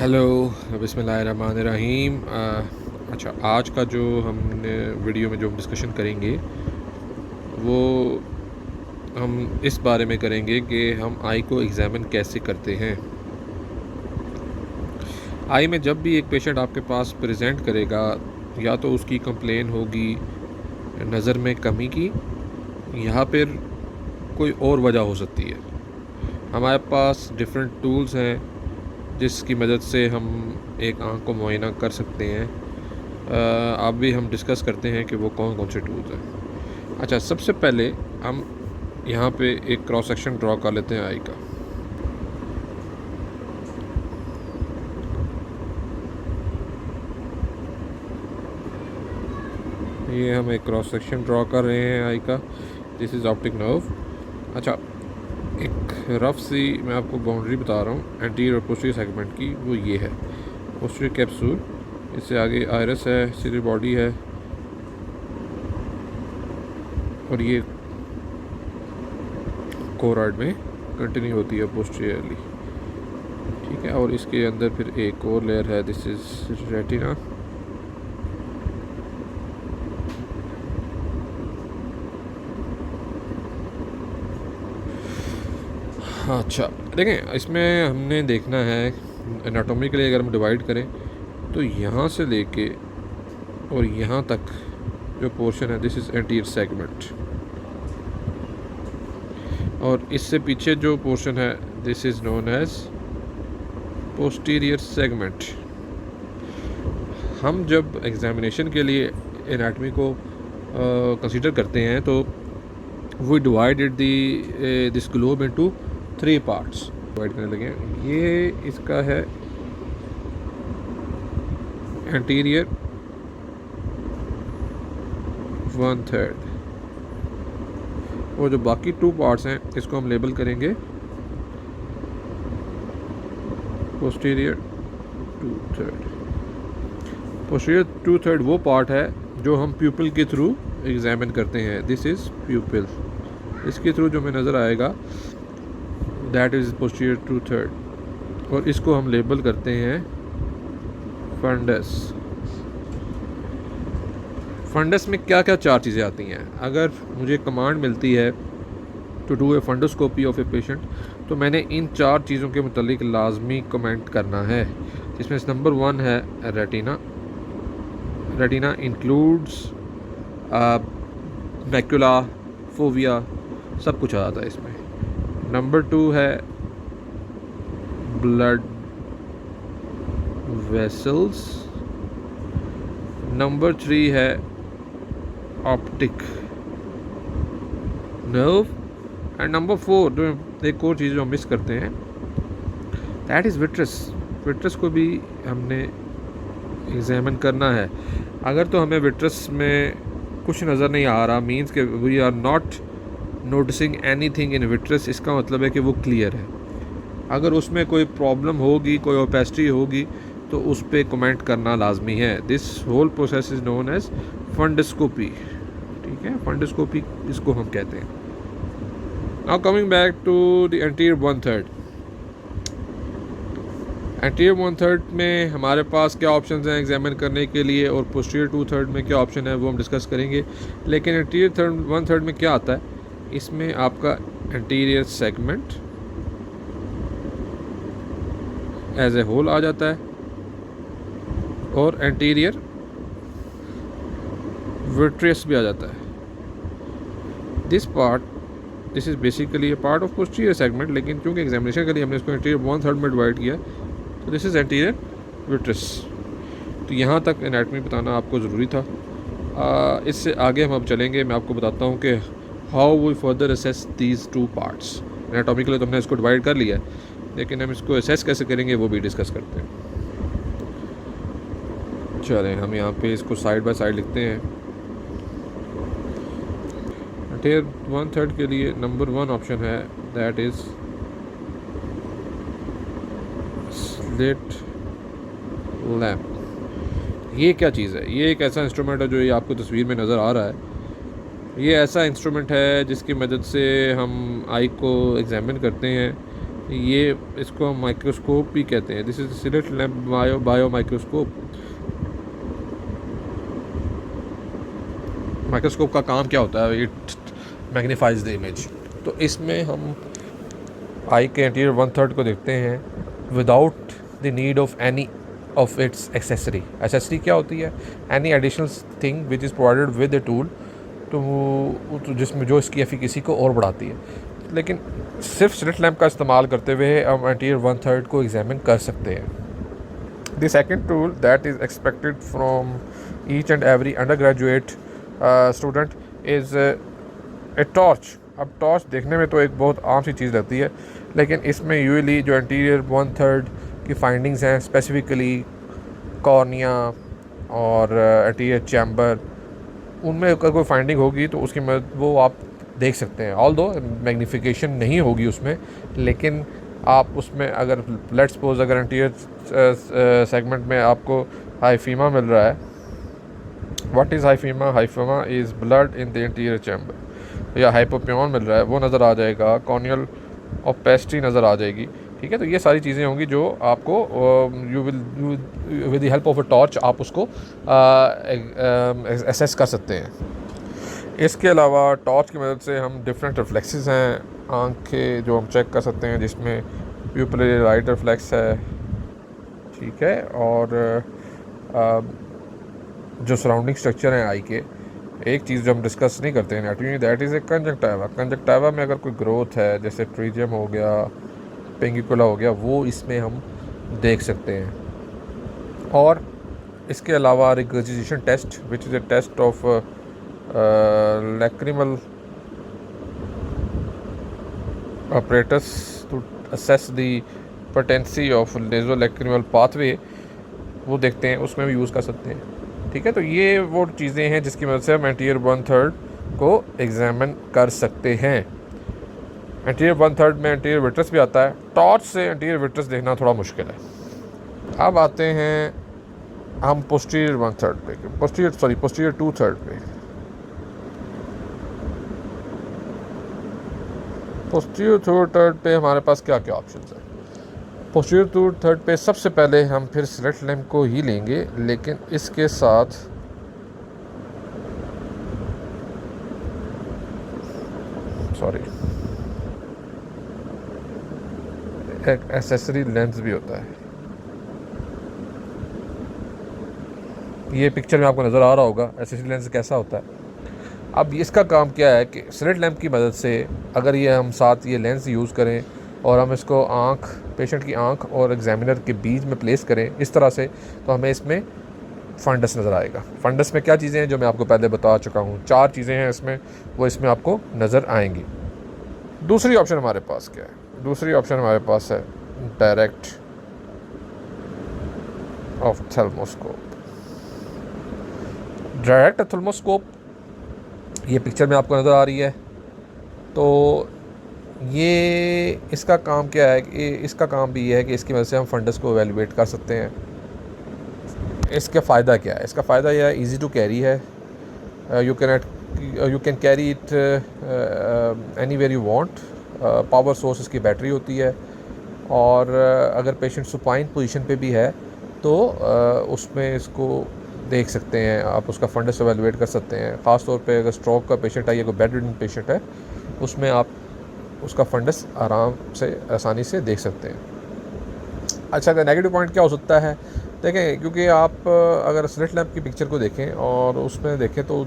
Hello, बिस्मिल्लाहिर्रहमानिर्रहीम। अच्छा, आज का जो हमने वीडियो में जो हम डिस्कशन करेंगे वो हम इस बारे में करेंगे कि हम आई को एग्ज़ामिन कैसे करते हैं। आई में जब भी एक पेशेंट आपके पास प्रेजेंट करेगा, या तो उसकी कंप्लेन होगी नज़र में कमी की, या फिर कोई और वजह हो सकती है। हमारे पास डिफरेंट टूल्स हैं जिसकी मदद से हम एक आँख को मुआयना कर सकते हैं। आप भी हम डिस्कस करते हैं कि वो कौन कौन से टूल्स हैं। अच्छा, सबसे पहले हम यहाँ पे एक क्रॉस सेक्शन ड्रॉ कर लेते हैं आई का। ये हम एक क्रॉस सेक्शन ड्रॉ कर रहे हैं आई का। This is optic nerve. अच्छा, एक रफ सी मैं आपको बाउंड्री बता रहा हूँ एंटीरियर और पोस्टीरियर सेगमेंट की। वो ये है पोस्टीरियर कैप्सूल, इससे आगे आयरस है, सीरियर बॉडी है, और ये कोराइड में कंटिन्यू होती है पोस्टीरियरली। ठीक है, और इसके अंदर फिर एक और लेयर है, दिस इज रेटिना। अच्छा, देखें, इसमें हमने देखना है एनाटॉमिकली अगर हम डिवाइड करें तो यहाँ से लेके और यहाँ तक जो पोर्शन है दिस इज़ एंटीरियर सेगमेंट, और इससे पीछे जो पोर्शन है this is known as posterior segment. हम जब एग्जामिनेशन के लिए एनाटॉमी को कंसीडर करते हैं तो we divided this globe into 3 parts divide करने लगे। ये इसका है एंटीरियर 1/3, और जो बाकी 2 पार्ट्स हैं इसको हम लेबल करेंगे पोस्टीरियर 2/3। पोस्टीरियर 2/3 वो पार्ट है जो हम प्यूपिल के थ्रू एग्जामिन करते हैं। दिस इज़ प्यूपिल, इसके थ्रू जो हमें नज़र आएगा दैट इज़ पोस्टीरियर 2/3, और इसको हम लेबल करते हैं फंडस। फंडस में क्या क्या 4 चीज़ें आती हैं। अगर मुझे कमांड मिलती है to do a fundoscopy of a patient, तो मैंने इन 4 चीज़ों के मुतालिक लाजमी कमेंट करना है, जिसमें नंबर 1 है retina. Retina includes macula, fovea, सब कुछ आ जाता है इसमें। नंबर 2 है ब्लड वेसल्स। नंबर 3 है ऑप्टिक नर्व, एंड नंबर 4 जो एक और चीज़ जो हम मिस करते हैं दैट इज़ विट्रस। विट्रस को भी हमने एग्जामिन करना है। अगर तो हमें विट्रस में कुछ नज़र नहीं आ रहा, मींस कि we are not noticing anything in vitreous, इसका मतलब है कि वो क्लियर है। अगर उसमें कोई प्रॉब्लम होगी, कोई ओपेसिटी होगी, तो उस पर कमेंट करना लाजमी है। This whole process is known as fundoscopy. ठीक है, फंडोस्कोपी इसको हम कहते हैं। Now coming back to the anterior 1/3। Anterior 1/3 में हमारे पास क्या ऑप्शंस हैं एग्जामिन करने के लिए, और पोस्टीरियर 2/3 में क्या ऑप्शन है वो हम डिस्कस करेंगे। लेकिन एंटीरियर 1/3 में क्या आता है, इसमें आपका anterior segment as a whole आ जाता है, और एंटीरियर विट्रियस भी आ जाता है। This is basically a part of posterior segment, लेकिन क्योंकि एग्जामिनेशन के लिए हमने इसको एंटीरियर 1/3 में डिवाइड किया, तो दिस इज़ एंटीरियर विट्रियस। तो यहाँ तक एनाटॉमी बताना आपको ज़रूरी था। इससे आगे हम अब चलेंगे, मैं आपको बताता हूँ कि how we further assess these 2 parts. Anatomy के लिए तो हमने इसको डिवाइड कर लिया है, लेकिन हम इसको असेस कैसे करेंगे वो भी डिस्कस करते हैं। चलें, हम यहाँ पे इसको साइड बाय साइड लिखते हैं। एंटीरियर 1/3 के लिए नंबर 1 ऑप्शन है दैट इज़ स्लिट लैम्प। ये क्या चीज़ है? ये एक ऐसा इंस्ट्रूमेंट है जो ये आपको तस्वीर में नज़र आ रहा है। ये ऐसा इंस्ट्रूमेंट है जिसकी मदद से हम आई को एग्जामिन करते हैं। ये इसको माइक्रोस्कोप भी कहते हैं। This is slit lamp bio microscope. Microscope का काम क्या होता है? It magnifies the image. तो इसमें हम आई के एंटीरियर 1/3 को देखते हैं without the need of any of its accessory. Accessory क्या होती है? Any additional thing which is provided with the tool, तो जिसमें जो इसकी एफिकेसी को और बढ़ाती है। लेकिन सिर्फ स्लिट लैम्प का इस्तेमाल करते हुए हम एंटीरियर 1/3 को एग्जामिन कर सकते हैं। The second tool that is expected from each and every under graduate student is a torch. अब टॉर्च देखने में तो एक बहुत आम सी चीज़ लगती है, लेकिन इसमें यूजुअली जो एंटीरियर 1/3 की फाइंडिंग्स हैं, स्पेसिफिकली कॉर्निया और एंटीरियर चैम्बर, उनमें अगर कोई फाइंडिंग होगी तो उसकी मदद वो आप देख सकते हैं। ऑल दो मैग्नीफिकेशन नहीं होगी उसमें, लेकिन आप उसमें अगर लेट्स सपोज अगर एंटीरियर सेगमेंट में आपको हाइफीमा मिल रहा है, what is hyphema? Hyphema is blood in the anterior chamber. या हाइपोपियन मिल रहा है, वो नज़र आ जाएगा। कॉर्नियल ओपेसिटी नज़र आ जाएगी। ठीक है, तो ये सारी चीज़ें होंगी जो आपको you will with the help of a torch आप उसको एसेस कर सकते हैं। इसके अलावा टॉर्च की मदद से हम डिफरेंट रिफ्लेक्सेस हैं आँख के जो हम चेक कर सकते हैं, जिसमें प्यूपिलरी राइट रिफ्लेक्स है, ठीक है, और जो सराउंडिंग स्ट्रक्चर हैं आई के, एक चीज़ जो हम डिस्कस नहीं करते हैं anatomy, that is a conjunctiva. Conjunctiva में अगर कोई ग्रोथ है, जैसे ट्रीजियम हो गया, पेंगिकुला हो गया, वो इसमें हम देख सकते हैं। और इसके अलावा regurgitation test which is a test of lacrimal apparatus to assess the potency of nasolacrimal pathway, वो देखते हैं, उसमें भी यूज़ कर सकते हैं। ठीक है, तो ये वो चीज़ें हैं जिसकी मदद से हम एंटीरियर 1/3 को एग्जामिन कर सकते हैं। एंटीरियर 1/3 में एंटीरियर विट्रस भी आता है। टॉर्च से एंटीरियर विट्रस देखना थोड़ा मुश्किल है। अब आते हैं हम पोस्टीरियर 1/3 पे, पोस्टीरियर 2/3 पे। पोस्टीरियर 2/3 पे हमारे पास क्या क्या ऑप्शन है? पोस्टीरियर 2/3 पे सबसे पहले हम फिर स्लिट लैम्प को ही लेंगे, लेकिन इसके साथ एक एक्सेसरी लेंस भी होता है। ये पिक्चर में आपको नज़र आ रहा होगा एक्सेसरी लेंस कैसा होता है। अब इसका काम क्या है कि स्लिट लैम्प की मदद से अगर ये हम साथ ये लेंस यूज़ करें और हम इसको पेशेंट की आँख और एग्जामिनर के बीच में प्लेस करें इस तरह से, तो हमें इसमें फंडस नज़र आएगा। फंडस में क्या चीज़ें हैं जो मैं आपको पहले बता चुका हूँ, 4 चीज़ें हैं इसमें, वो इसमें आपको नज़र आएंगी। दूसरी ऑप्शन हमारे पास क्या है? दूसरी ऑप्शन हमारे पास है डायरेक्ट ऑप्थेल्मोस्कोप। डायरेक्ट ऑप्थेल्मोस्कोप ये पिक्चर में आपको नज़र आ रही है। तो ये इसका काम क्या है कि इसका काम भी ये है कि इसकी वजह से हम फंडस को एवेलुएट कर सकते हैं। इसका फ़ायदा क्या है? इसका फ़ायदा यह है, ईज़ी टू कैरी है। You can carry it anywhere you want. Power source इसकी बैटरी होती है, और अगर पेशेंट सुपाइन पोजीशन पे भी है तो उसमें इसको देख सकते हैं आप, उसका फंडस एवेलुएट कर सकते हैं। ख़ास तौर पे अगर स्ट्रोक का पेशेंट है या कोई बेड रिडन पेशेंट है, उसमें आप उसका फंडस आसानी से देख सकते हैं। अच्छा, का नेगेटिव पॉइंट क्या हो सकता है? देखें, क्योंकि आप अगर स्लिट लैम्प की पिक्चर को देखें और उसमें देखें तो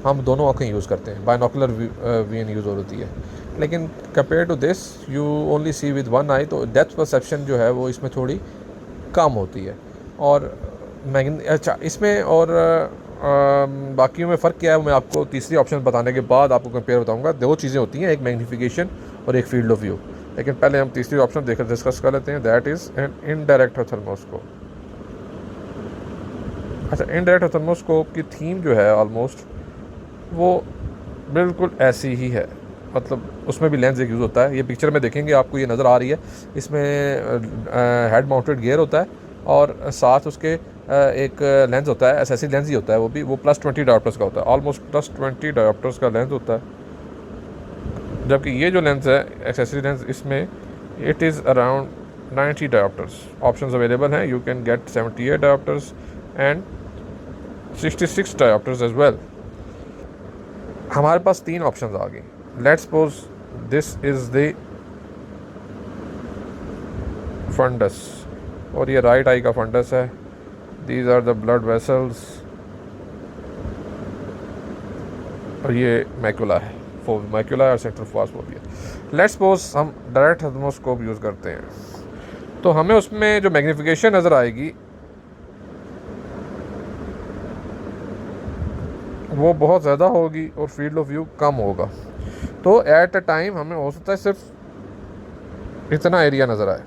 हम दोनों आँखें यूज़ करते हैं, बायनोकुलर विजन यूज़ होती है, लेकिन compare to this you only see with one eye, तो डेप्थ परसेप्शन जो है वो इसमें थोड़ी कम होती है। और अच्छा, इसमें और बाकियों में फ़र्क क्या है, मैं आपको तीसरी ऑप्शन बताने के बाद आपको कंपेयर बताऊंगा। 2 चीज़ें होती हैं, एक मैग्नीफिकेशन और एक फील्ड ऑफ व्यू। लेकिन पहले हम तीसरी ऑप्शन देखकर डिस्कस कर लेते हैं, that is an indirect ophthalmoscope. अच्छा, इनडायरेक्ट ऑप्थेल्मोस्कोप की थीम जो है ऑलमोस्ट वो बिल्कुल ऐसी ही है, मतलब उसमें भी लेंस एक यूज़ होता है। ये पिक्चर में देखेंगे आपको ये नज़र आ रही है, इसमें हेड माउंटेड गियर होता है और साथ उसके एक लेंस होता है, एसएससी लेंस ही होता है, वो +20 डायोप्टर्स का होता है, ऑलमोस्ट +20 डायोप्टर्स का लेंस होता है। जबकि ये जो लेंस है एक्सेसरी लेंस, इसमें It is around 90 diopters. Options available हैं. You can get 78 diopters and 66 diopters as well. हमारे पास 3 ऑप्शंस आ गई. Let's suppose this is the fundus और ये राइट आई का फंडस है. These are the blood vessels और ये मैकुला है. मैकुला और सेंट्रल फास्फोबिया. लेट्स सपोज हम डायरेक्ट थर्मोस्कोप यूज़ करते हैं तो हमें उसमें जो मैग्नीफिकेशन नज़र आएगी वो बहुत ज़्यादा होगी और फील्ड ऑफ व्यू कम होगा. तो एट अ टाइम हमें हो सकता है सिर्फ इतना एरिया नज़र आए.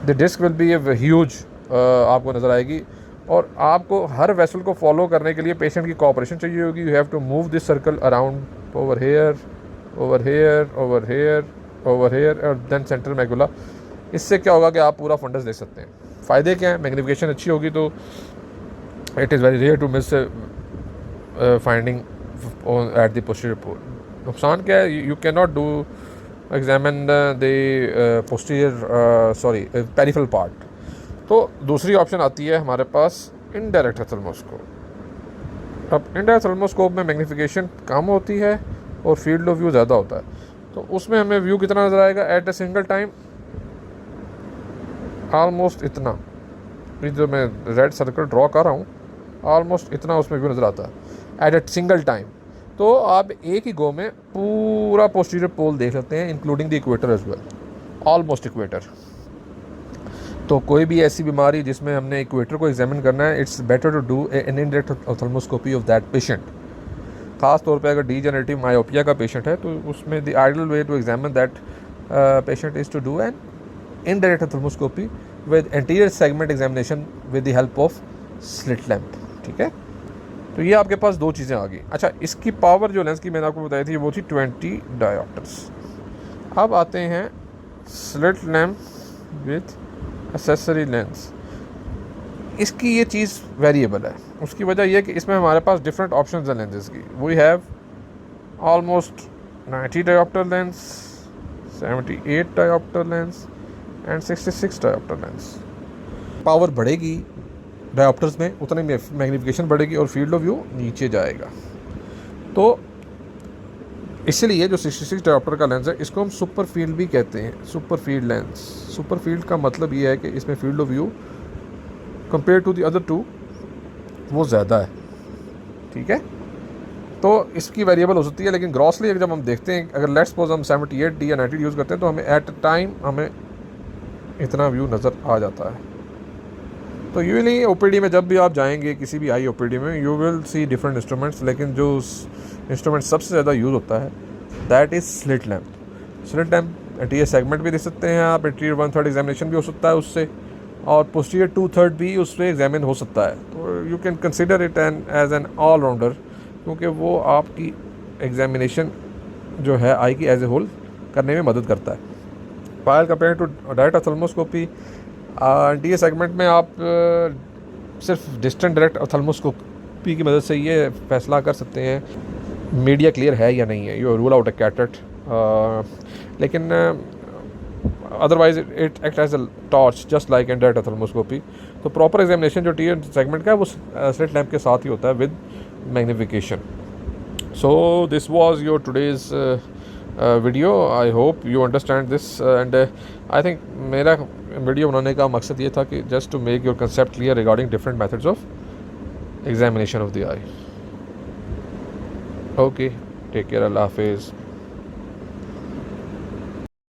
The disc will be a huge आपको नज़र आएगी और आपको हर वेसल को फॉलो करने के लिए पेशेंट की कोऑपरेशन चाहिए होगी. You have to move this circle around over here over here over here over here और देन सेंट्रल मैकुला. इससे क्या होगा कि आप पूरा फंडस देख सकते हैं. फ़ायदे क्या हैं? मैग्नीफिकेशन अच्छी होगी तो it is very rare to miss finding at the posterior pole. नुकसान क्या है? You can not do examine the posterior peripheral part. तो दूसरी ऑप्शन आती है हमारे पास इनडायरेक्ट थर्मोस्कोप. अब इनडायरेक्ट थर्मोस्कोप में मैग्नीफिकेशन कम होती है और फील्ड ऑफ व्यू ज़्यादा होता है. तो उसमें हमें व्यू कितना नज़र आएगा at a single time? Almost इतना. जो मैं रेड सर्कल ड्रॉ कर रहा हूँ ऑलमोस्ट इतना उसमें व्यू नज़र आता है एट अ सिंगल टाइम. तो आप एक ही गो में पूरा पोस्टीरियर पोल देख सकते हैं including the equator as well. Almost equator. तो कोई भी ऐसी बीमारी जिसमें हमने इक्वेटर को एग्जामिन करना है, it's better to do an indirect ophthalmoscopy of that patient. ख़ास तौर पे अगर डीजेनरेटिव मायोपिया का पेशेंट है तो उसमें the ideal way to examine that patient is to do an indirect ophthalmoscopy with anterior segment examination with the help of slit lamp. ठीक है. तो ये आपके पास 2 चीज़ें आ गई. अच्छा, इसकी पावर जो लेंस की मैंने आपको बताई थी वो थी 20 डायोप्टर्स. अब आते हैं slit lamp with accessory lens. इसकी ये चीज़ वेरिएबल है. उसकी वजह यह कि इसमें हमारे पास डिफरेंट ऑप्शंस हैं लेंसेज की. We have almost 90 diopter lens, 78 diopter lens and 66 diopter lens. Power बढ़ेगी डायोप्टर्स में उतनी मैग्नीफिकेशन बढ़ेगी और फील्ड ऑफ व्यू नीचे जाएगा. तो इसलिए जो 66 डायोप्टर का लेंस है इसको हम सुपर फील्ड भी कहते हैं. Super field lens. Super field का मतलब ये है कि इसमें field of view compare to the other 2 वो ज़्यादा है. ठीक है. तो इसकी वेरिएबल हो सकती है लेकिन ग्रॉसली अगर जब हम देखते हैं, अगर लेट्स सपोज हम 78D या 90D यूज़ करते हैं तो हमें एट टाइम हमें इतना व्यू नज़र आ जाता है. तो यूजली ओपीडी में जब भी आप जाएंगे किसी भी आई ओपीडी में you will see different instruments, लेकिन जो इंस्ट्रूमेंट सबसे ज़्यादा यूज़ होता है that is slit lamp. Slit lamp anterior segment भी देख सकते हैं आप. एंटीरियर 1/3 एग्जामिनेशन भी हो सकता है उससे और पोस्टीरियर 2/3 भी उससे एग्जामिन हो सकता है. तो you can consider it as an allrounder क्योंकि वो आपकी एग्जामिनेशन जो है आई की एज ए होल करने में मदद करता है. While compare to direct ophthalmoscopy, anterior segment में आप सिर्फ डिस्टेंट डायरेक्ट ऑप्थेल्मोस्कोपी की मदद से ये फैसला कर सकते हैं मीडिया क्लियर है या नहीं है. You rule out a cataract. लेकिन otherwise it act as a torch just like in direct ophthalmoscopy. तो प्रॉपर एग्जामिनेशन जो टीयर सेगमेंट का है वो स्लिट लैंप के साथ ही होता है with magnification. So this was your today's video. I hope you understand this and I think मेरा वीडियो बनाने का मकसद ये था कि just to make your concept clear regarding different methods of examination of the eye. Okay, take care. अल्लाह हाफिज़.